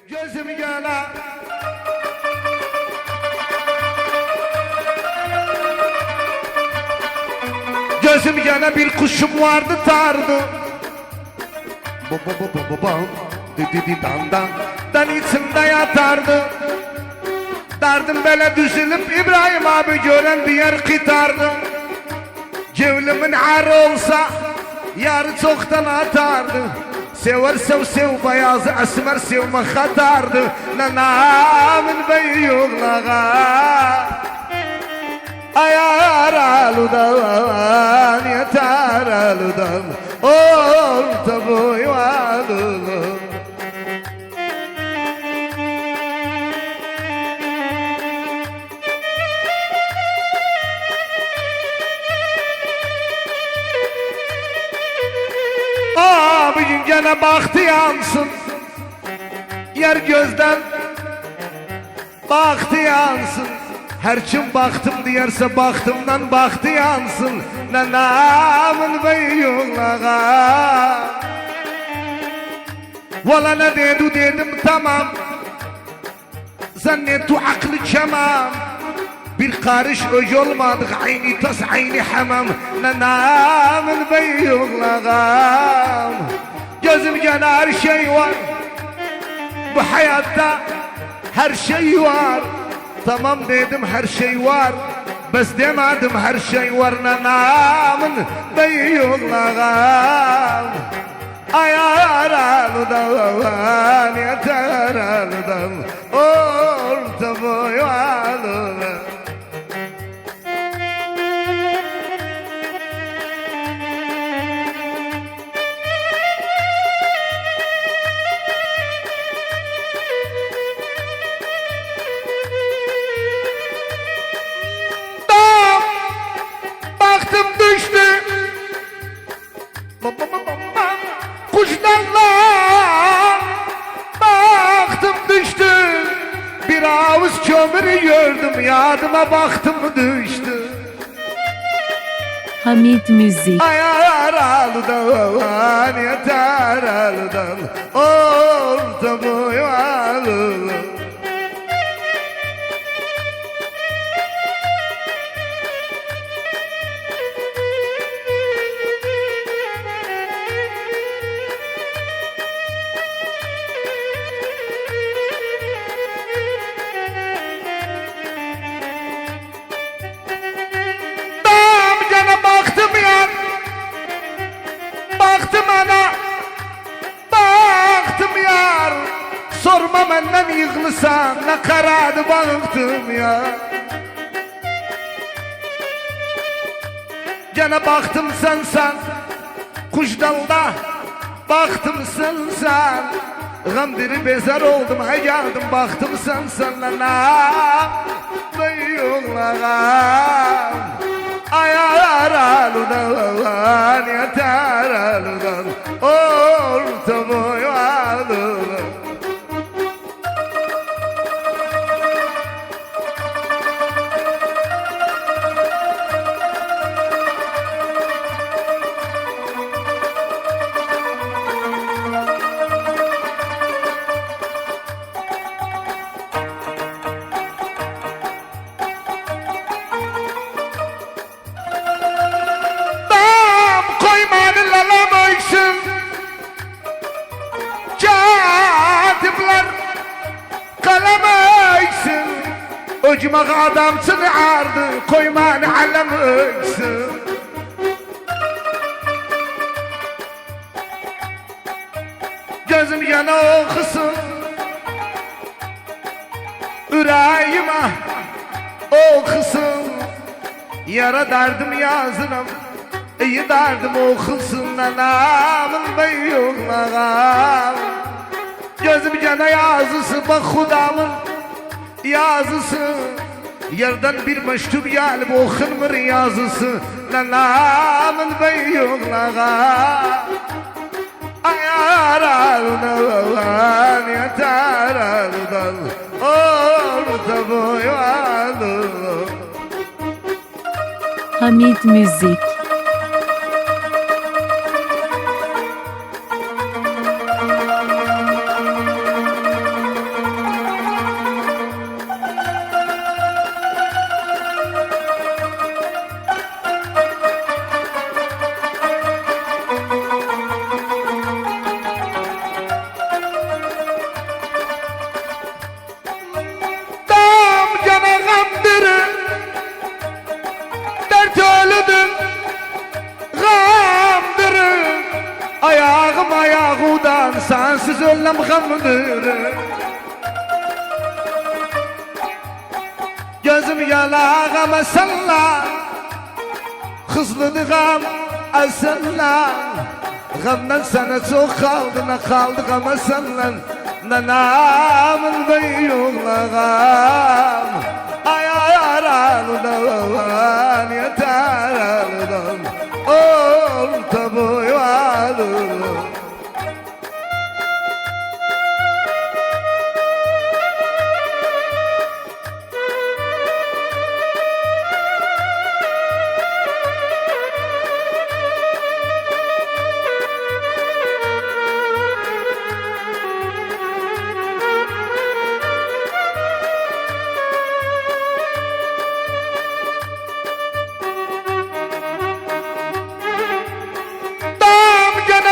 Gözüm gene Gözüm gene bir kuşum vardı tardı. Bam didi dan dan dan içimde yatardı. Dardım böyle düzülüp İbrahim abi gören bir yer kıtardı. Cevlimin arı olsa yarı çoktan atardı. Sever sev beyazı esmer sevme hatardı. Nanamın beyuğlağa ayar aludan yeter aludan orta boyu aludan. Abicim gene baktı yansın, yer gözden baktı yansın. Her kim baktım diyerse baktımdan baktı yansın. Nanamın beyuğlağa valla ne dedi dedim tamam. Zannettu aklı kemam. Bir karış öc olmadık ayni tas ayni hamam. Nanamın beyuğlağa gözüm gene her şey var. Bu hayatta her şey var. Tamam dedim her şey var. Bes demedim her şey var. Nanamın beyuğlağa ayar aludan yeter aludan orta boyu aludan. Baktım düştü kuşlarla, baktım düştü. Bir avuç kömürü gördüm yadıma baktım düştü. Hamid Müzik. Ayar aludan yeter aludan orta boyu aludan. Baktım yan, baktım ana, baktım yar. Sorma benden yıkılsan ne karadı baktım ya. Gene baktım sen kuş dalda, baktım sen gamdiri bezer oldum hay geldim baktım sen lana beyuğlağa ayar aludan yeter aludan orta boyu aludan. Katipler kalem eksin, öcmek adamsın ardı koyman alem eksin. Gözüm yana okusun, yüreğime okusun. Yara derdim yazınım, iyi derdim okusun. Nanamın beyuğlağa gözüm gene yazısı bak Hudamın yazısı. Yerden bir meştup gelip okunmur yazısı. Nanamın beyuğlağa ayar aludan yeter aludan orta boyu aludan. Hamid Müzik. sellem gamdır. Gözüm yalağıma salla, hızlıdı gam asalla. Gamdan sana çok kaldı, ne kaldı gama sallan. Nanamın beyuğlağam, ay ay aralıdan, yeter aralıdan, orta boyu alırım.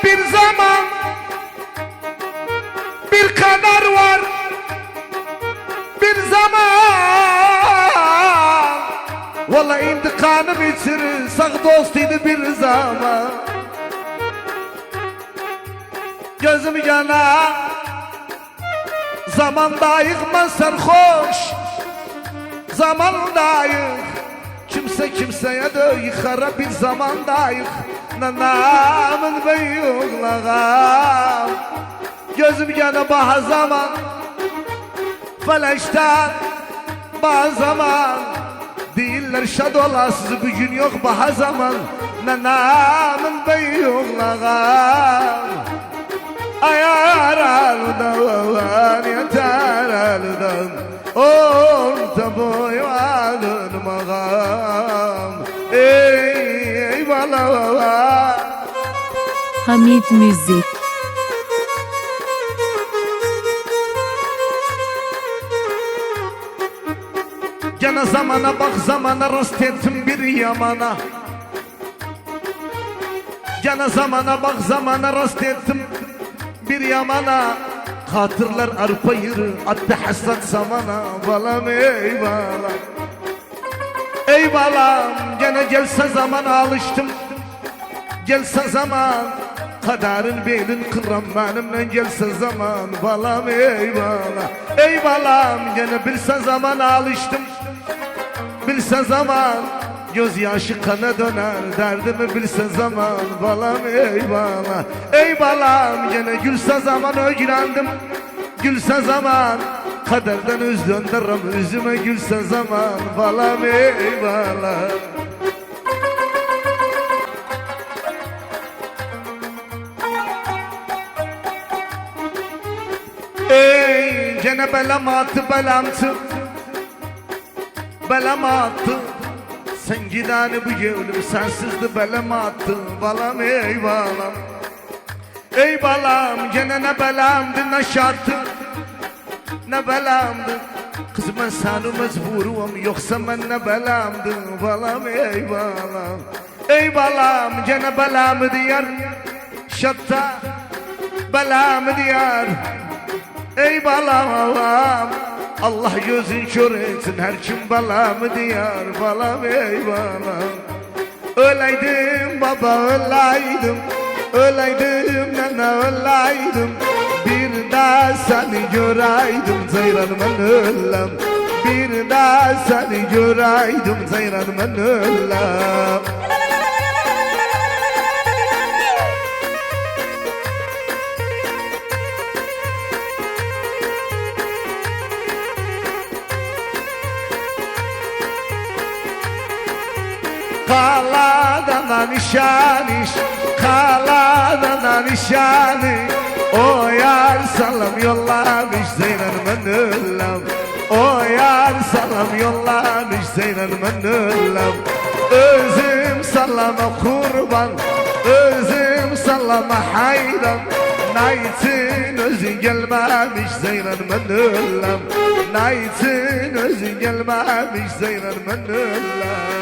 Bir zaman bir kader var, bir zaman vallahi intikamı bitirir, sağ dostuydu bir zaman. Gözüm yana zaman da yıkmaz sarhoş, zaman da yık, kimse kimseye de yıkara bir zaman da yık. Nanamın beyuğlağam, gözüm yana baha zaman, feleşten baha zaman. Değiller şadolasız gücün yok baha zaman. Nanamın beyuğlağam, ayar alıdan, yeter alıdan, orta boyu alınmağam. Ey bala Hamid Müzik. Gene zamana bak zamana, rast ettim bir yamana. Gene zamana bak zamana, rast ettim bir yamana. Hatırlar arpa yürü, attı hasret zamana. Balam ey balam, ey balam, gene gelse zaman alıştım. Gelse zaman, kaderin beylin kıram benimle gelse zaman. Balam ey balam, ey balam, gene bilse zaman alıştım. Bilse zaman, gözyaşı kana döner, derdimi bilse zaman. Balam ey balam, ey balam, gene gülse zaman öğrendim. Gülse zaman, kaderden üz döndürüm, üzüme gülse zaman. Balam ey balam. Ey gene belam attı belamtı, belam attı. Sen gidani bu gönlüm sensizdi belam attı. Balam ey balam, ey balam, gene ne belamdı ne şartı, ne belamdı. Kız ben sana mecburum, yoksa ben ne belamdı. Balam ey balam, ey balam, gene belamı diyar şatta, belamı diyar. Ey balam, Allah gözün kör etsin, her kim balamı diyar. Balam ey balam, öleydim baba öleydim, öleydim nene öleydim. Bir daha seni göreydim Zeyran ben ölem, bir daha seni göreydim Zeyran ben ölem. Kaladana nişaniş, kaladana nişani. O yar salam yollamış Zeyran ben ölem, o yar salam yollamış Zeyran ben ölem. Özüm salama kurban, özüm salama hayran. Naytin özü gelmemiş Zeyran ben ölem, Naytin özü gelmemiş Zeyran ben ölem.